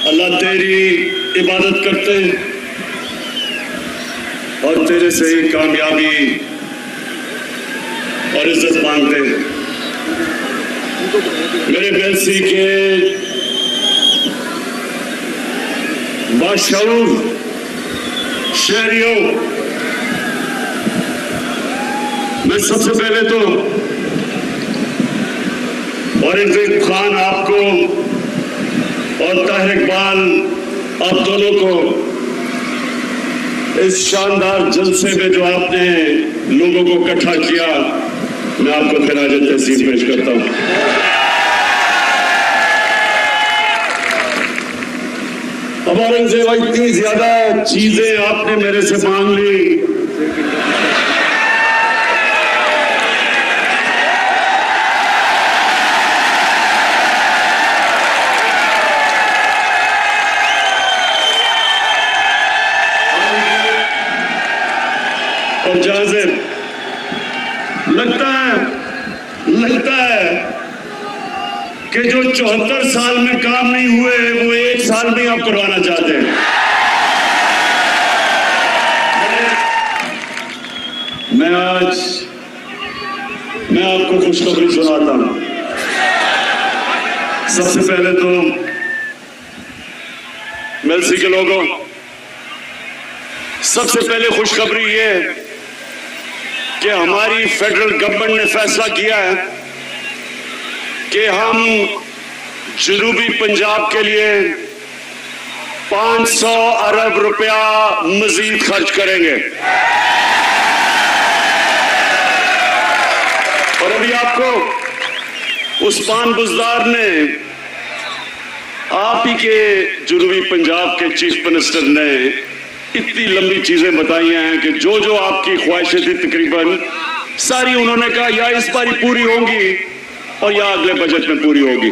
अल्लाह तेरी इबादत करते हैं और तेरे से ही कामयाबी और इज्जत मांगते हैं। मेरे बेलसी के बाशऊर शहरियों, मैं सबसे पहले तो औरंगजेब खान आपको और ताहिर इकबाल आप दोनों को इस शानदार जलसे में जो आपने लोगों को इकट्ठा किया, मैं आपको खिराज तहसीन पेश करता हूं। अब औरंगजेब इतनी ज्यादा चीजें आपने मेरे से मांग ली, और जहां से लगता है कि जो 74 साल में काम नहीं हुए वो एक साल में आप करवाना चाहते हैं। मैं आपको खुशखबरी सुनाता हूं। सबसे पहले तो मेलसी के लोगों, सबसे पहले खुशखबरी ये कि हमारी फेडरल गवर्नमेंट ने फैसला किया है कि हम जनूबी पंजाब के लिए 500 अरब रुपया मजीद खर्च करेंगे। और अभी आपको उस्मान बुज़दार ने, आप ही के जनूबी पंजाब के चीफ मिनिस्टर ने इतनी लंबी चीजें बताई हैं कि जो जो आपकी ख्वाहिशें थी तकरीबन सारी उन्होंने कहा या इस बारी पूरी होंगी और या अगले बजट में पूरी होगी।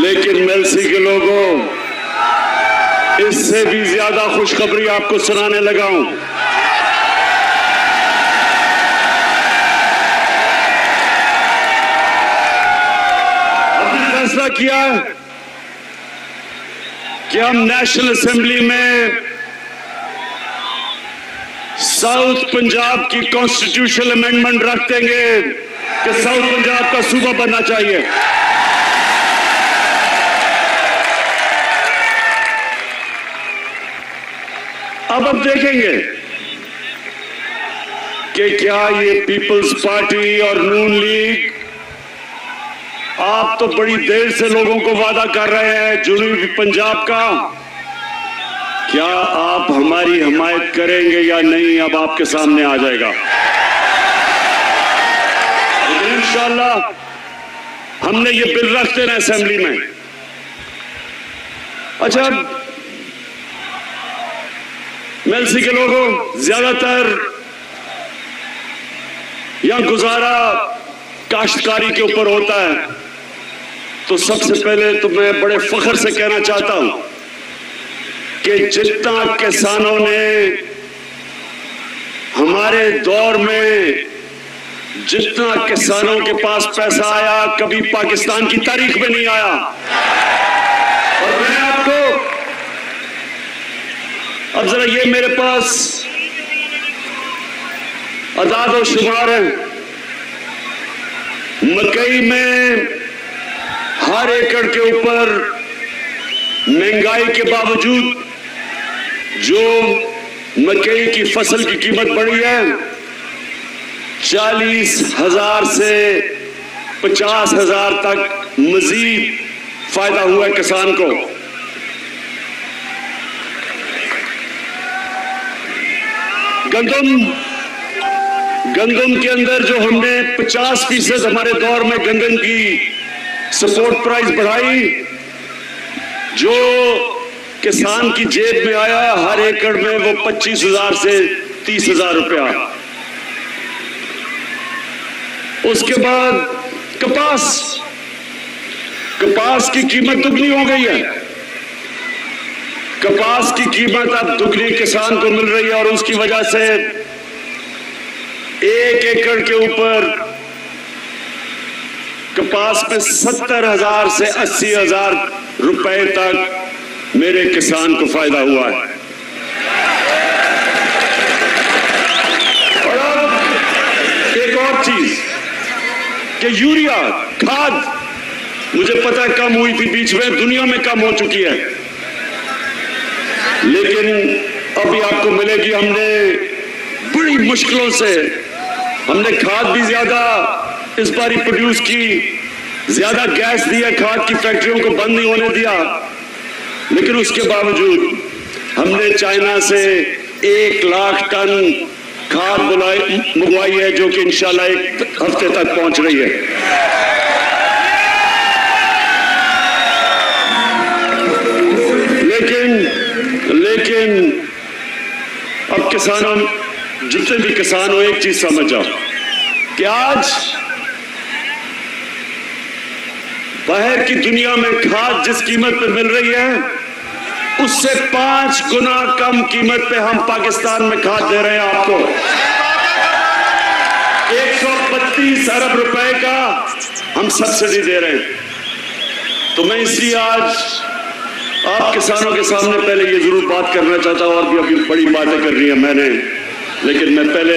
लेकिन मेलसी के लोगों, इससे भी ज्यादा खुशखबरी आपको सुनाने लगा हूं। हमने फैसला किया कि हम नेशनल असेंबली में साउथ पंजाब की कॉन्स्टिट्यूशनल अमेंडमेंट रख देंगे कि साउथ पंजाब का सूबा बनना चाहिए। अब हम देखेंगे कि क्या ये पीपल्स पार्टी और नून लीग, आप तो बड़ी देर से लोगों को वादा कर रहे हैं जनूबी पंजाब का, क्या आप हमारी हिमायत करेंगे या नहीं, अब आपके सामने आ जाएगा। इंशाअल्लाह हमने ये बिल रख देना असेंबली में। अच्छा, मेलसी के लोगों, ज्यादातर यहां गुजारा काश्तकारी के ऊपर होता है, तो सबसे पहले तो मैं बड़े फख्र से कहना चाहता हूं कि जितना किसानों ने हमारे दौर में, जितना किसानों के पास पैसा आया कभी पाकिस्तान की तारीख में नहीं आया। और मैं आपको अब जरा ये मेरे पास अदाद और शुमार है। मकई में हर एकड़ के ऊपर महंगाई के बावजूद जो मकई की फसल की कीमत बढ़ी है, 40,000 से 50,000 तक मजीद फायदा हुआ है किसान को। गंदम के अंदर जो हमने 50% हमारे दौर में गंदम की सपोर्ट प्राइस बढ़ाई, जो किसान की जेब में आया हर एकड़ में वो 25,000 से 30,000 रुपया। उसके बाद कपास की कीमत दुगनी हो गई है। कपास की कीमत अब दुगनी किसान को मिल रही है और उसकी वजह से 1 एकड़ के ऊपर कपास में 70,000 से 80,000 रुपए तक मेरे किसान को फायदा हुआ है। और अब एक और चीज कि यूरिया खाद, मुझे पता है कम हुई थी बीच में, दुनिया में कम हो चुकी है, लेकिन अभी आपको मिलेगी। हमने बड़ी मुश्किलों से हमने खाद भी ज्यादा इस बार ही प्रोड्यूस की, ज्यादा गैस दिया, खाद की फैक्ट्रियों को बंद नहीं होने दिया, लेकिन उसके बावजूद हमने चाइना से 1 लाख टन खाद मंगवाई है, जो कि इंशाल्लाह 1 हफ्ते तक पहुंच रही है। लेकिन अब किसानों, जितने भी किसान हो, एक चीज समझ जाओ कि आज बाहर की दुनिया में खाद जिस कीमत पे मिल रही है, उससे 5 गुना कम कीमत पे हम पाकिस्तान में खाद दे रहे हैं आपको। 132 अरब रुपए का हम सब्सिडी दे रहे हैं। तो मैं इसलिए आज आप किसानों के सामने पहले ये जरूर बात करना चाहता हूं, और भी अभी बड़ी बातें कर रही है मैंने, लेकिन मैं पहले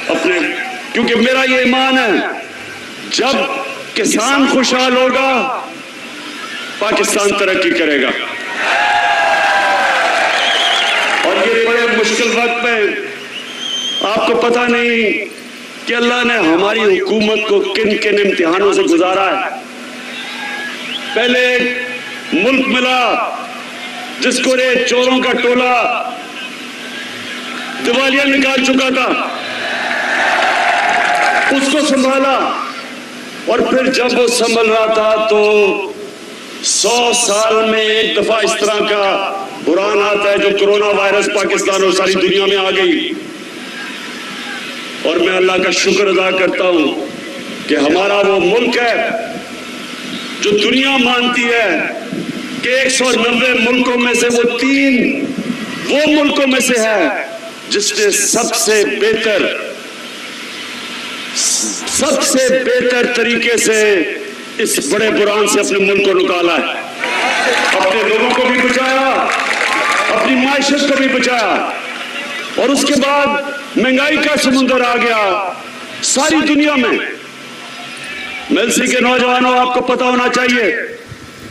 अपने, क्योंकि मेरा ये ईमान है, जब किसान खुशहाल होगा पाकिस्तान तरक्की करेगा। और ये बड़े मुश्किल वक्त में आपको पता नहीं कि अल्लाह ने हमारी हुकूमत को किन किन इम्तिहानों से गुजारा है। पहले मुल्क मिला जिसको रे चोरों का टोला दिवालिया निकाल चुका था, उसको संभाला, और फिर जब वो संभल रहा था तो 100 साल में एक दफा इस तरह का बुरान आता है, जो कोरोना वायरस पाकिस्तान और सारी दुनिया में आ गई। और मैं अल्लाह का शुक्र अदा करता हूं कि हमारा वो मुल्क है जो दुनिया मानती है कि 190 मुल्कों में से वो 3 वो मुल्कों में से है जिसने सबसे बेहतर तरीके से इस बड़े बुरान से अपने मुल्क को निकाला है, अपने लोगों को भी बचाया, अपनी माइशत को भी बचाया। और उसके बाद महंगाई का समुंदर आ गया सारी दुनिया में। मेलसी के नौजवानों, आपको पता होना चाहिए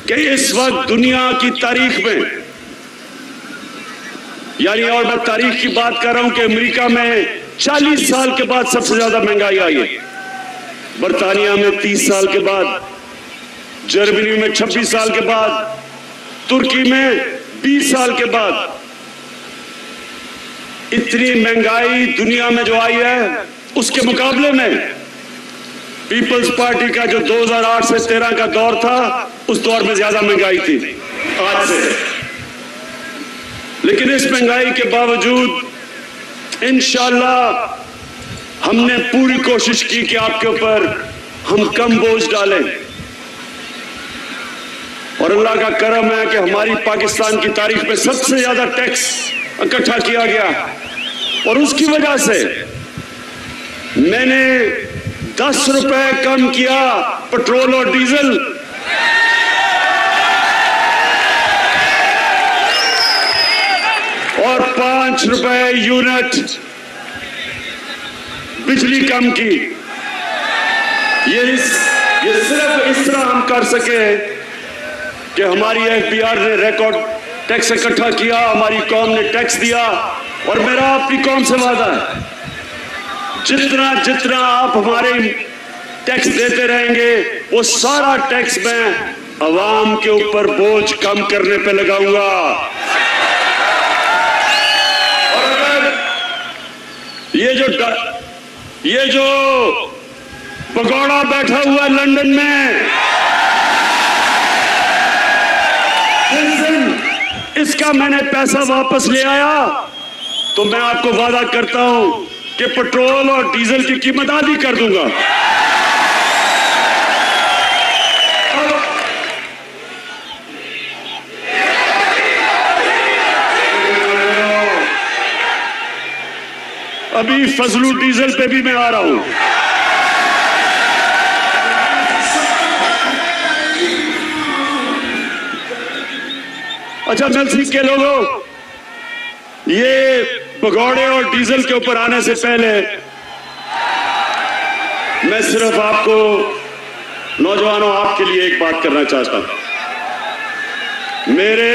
कि इस वक्त दुनिया की तारीख में, यानी, और मैं तारीख की बात कर रहा हूं कि अमेरिका में 40 साल के बाद सबसे ज्यादा महंगाई आई है, बर्तानिया में 30 साल के बाद, जर्मनी में 26 साल के बाद, तुर्की में 20 साल के बाद। इतनी महंगाई दुनिया में जो आई है, उसके मुकाबले में पीपल्स पार्टी का जो 2008 से 13 का दौर था, उस दौर में ज्यादा महंगाई थी आज से। लेकिन इस महंगाई के बावजूद इंशाअल्लाह हमने पूरी कोशिश की कि आपके ऊपर हम कम बोझ डालें, और अल्लाह का करम है कि हमारी पाकिस्तान की तारीख में सबसे ज्यादा टैक्स इकट्ठा किया गया, और उसकी वजह से मैंने 10 रुपए कम किया पेट्रोल और डीजल, और 5 रुपए यूनिट बिजली कम की। ये सिर्फ इस तरह हम कर सके कि हमारी एफबीआर ने रिकॉर्ड टैक्स इकट्ठा किया, हमारी कौम ने टैक्स दिया, और मेरा अपनी कौम से वादा है, जितना जितना आप हमारे टैक्स देते रहेंगे, वो सारा टैक्स मैं अवाम के ऊपर बोझ कम करने पे लगाऊंगा। और अगर ये जो भगोड़ा बैठा हुआ है लंदन में, जिस दिन इसका मैंने पैसा वापस ले आया, तो मैं आपको वादा करता हूं कि पेट्रोल और डीजल की कीमत आधी कर दूंगा। अभी फजलू डीजल पे भी मैं आ रहा हूं। अच्छा मिल्सी के लोगों, ये भगौड़े और डीजल के ऊपर आने से पहले मैं सिर्फ आपको, नौजवानों, आपके लिए एक बात करना चाहता हूं। मेरे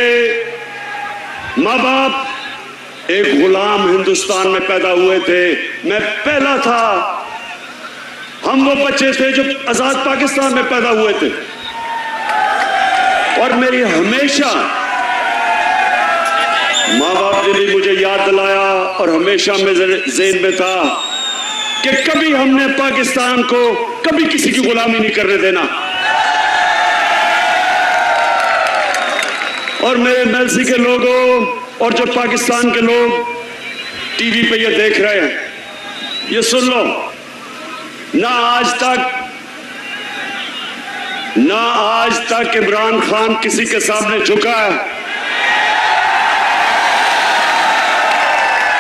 माँ बाप एक गुलाम हिंदुस्तान में पैदा हुए थे, मैं पहला था। हम वो बच्चे थे जो आजाद पाकिस्तान में पैदा हुए थे। और मेरी हमेशा माँ बाप ने भी मुझे याद दिलाया और हमेशा मेरे ज़हन में था कि कभी हमने पाकिस्तान को कभी किसी की गुलामी नहीं करने देना। और मेरे मेल्सी के लोगों और जो पाकिस्तान के लोग टीवी पे ये देख रहे हैं, ये सुन लो, ना आज तक इमरान खान किसी के सामने झुका है,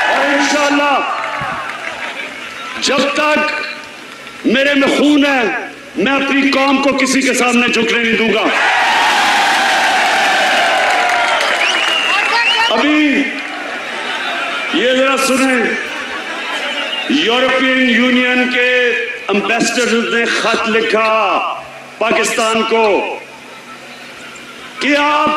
और इंशाअल्लाह जब तक मेरे में खून है, मैं अपनी कौम को किसी के सामने झुकने नहीं दूंगा। अभी ये जरा सुने, यूरोपियन यूनियन के एम्बेसडर ने खत लिखा पाकिस्तान को कि आप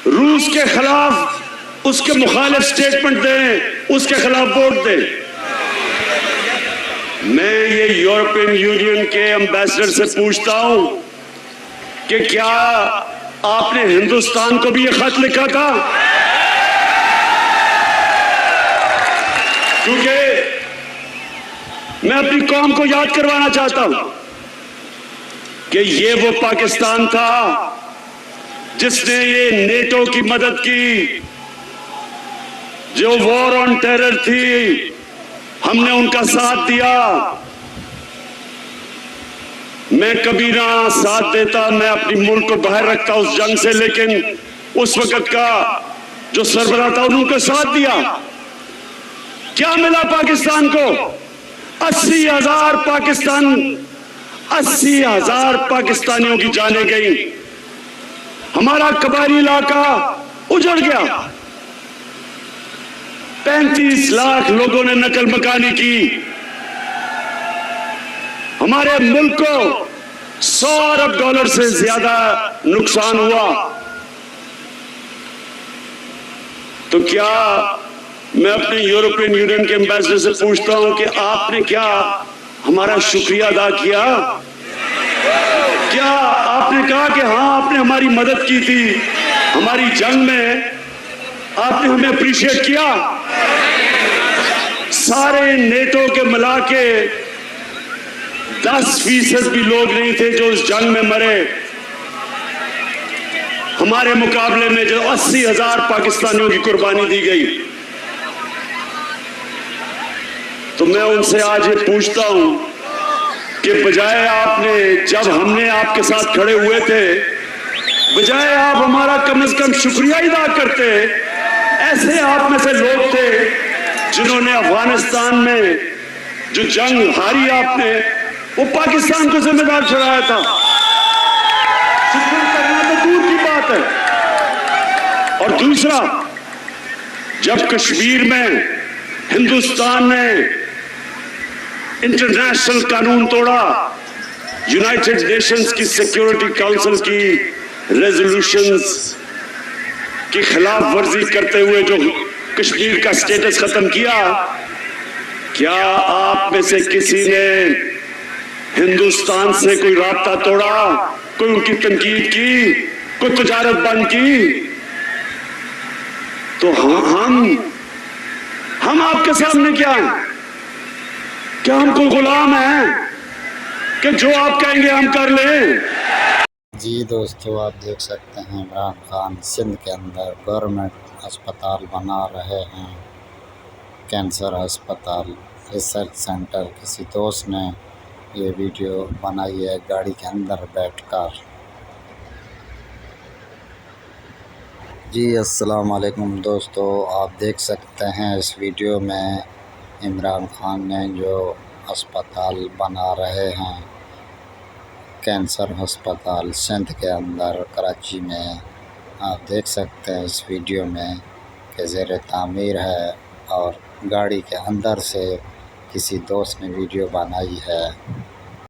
रूस के खिलाफ उसके मुखालिफ स्टेटमेंट दें, उसके खिलाफ वोट दें। मैं ये यूरोपियन यूनियन के एम्बेसडर से पूछता हूं कि क्या आपने हिंदुस्तान को भी ये खत लिखा था? क्योंकि मैं अपनी कौम को याद करवाना चाहता हूं कि ये वो पाकिस्तान था जिसने ये नेटो की मदद की, जो वॉर ऑन टेरर थी, हमने उनका साथ दिया। मैं कभी ना साथ देता, मैं अपनी मुल्क को बाहर रखता उस जंग से, लेकिन उस वक्त का जो सरबराह था उन्होंने साथ दिया। क्या मिला पाकिस्तान को? 80,000 पाकिस्तानियों की जानें गई, हमारा कबायली इलाका उजड़ गया, 35 लाख लोगों ने नकल मकानी की, हमारे मुल्क को 100 अरब डॉलर से ज्यादा नुकसान हुआ। तो क्या मैं अपने यूरोपियन यूनियन के एम्बेसडर से पूछता हूं कि आपने क्या हमारा शुक्रिया अदा किया? क्या आपने कहा कि हाँ आपने हमारी मदद की थी, हमारी जंग में आपने हमें अप्रिशिएट किया? सारे नेटो के मिला के 10% भी लोग नहीं थे जो उस जंग में मरे, हमारे मुकाबले में जो 80,000 पाकिस्तानियों की कुर्बानी दी गई। तो मैं उनसे आज ये पूछता हूं कि बजाय आपने, जब हमने आपके साथ खड़े हुए थे, बजाय आप हमारा कम से कम शुक्रिया अदा करते, ऐसे आप में से लोग थे जिन्होंने अफगानिस्तान में जो जंग हारी आपने, वो पाकिस्तान को जिम्मेदार ठहराया था। शिकवा करना तो दूर की बात है। और दूसरा, जब कश्मीर में हिंदुस्तान ने इंटरनेशनल कानून तोड़ा, यूनाइटेड नेशंस की सिक्योरिटी काउंसिल की रेजोल्यूशंस की खिलाफ वर्जी करते हुए जो कश्मीर का स्टेटस खत्म किया, क्या आप में से किसी ने हिंदुस्तान से कोई राब्ता तोड़ा, कोई उनकी तनकीद की, कोई तजारत बंद की? तो हम आपके सामने क्या हैं? क्या हम कोई गुलाम हैं कि जो आप कहेंगे हम कर लें? जी दोस्तों, आप देख सकते हैं इमरान खान सिंध के अंदर गवर्नमेंट अस्पताल बना रहे हैं, कैंसर अस्पताल रिसर्च सेंटर। किसी दोस्त ने ये वीडियो बनाई है गाड़ी के अंदर बैठकर। जी अस्सलाम वालेकुम दोस्तों, आप देख सकते हैं इस वीडियो में इमरान खान ने जो अस्पताल बना रहे हैं, कैंसर अस्पताल सिंध के अंदर कराची में आप देख सकते हैं इस वीडियो में कि ज़ेर तामीर है और गाड़ी के अंदर से किसी दोस्त ने वीडियो बनाई है।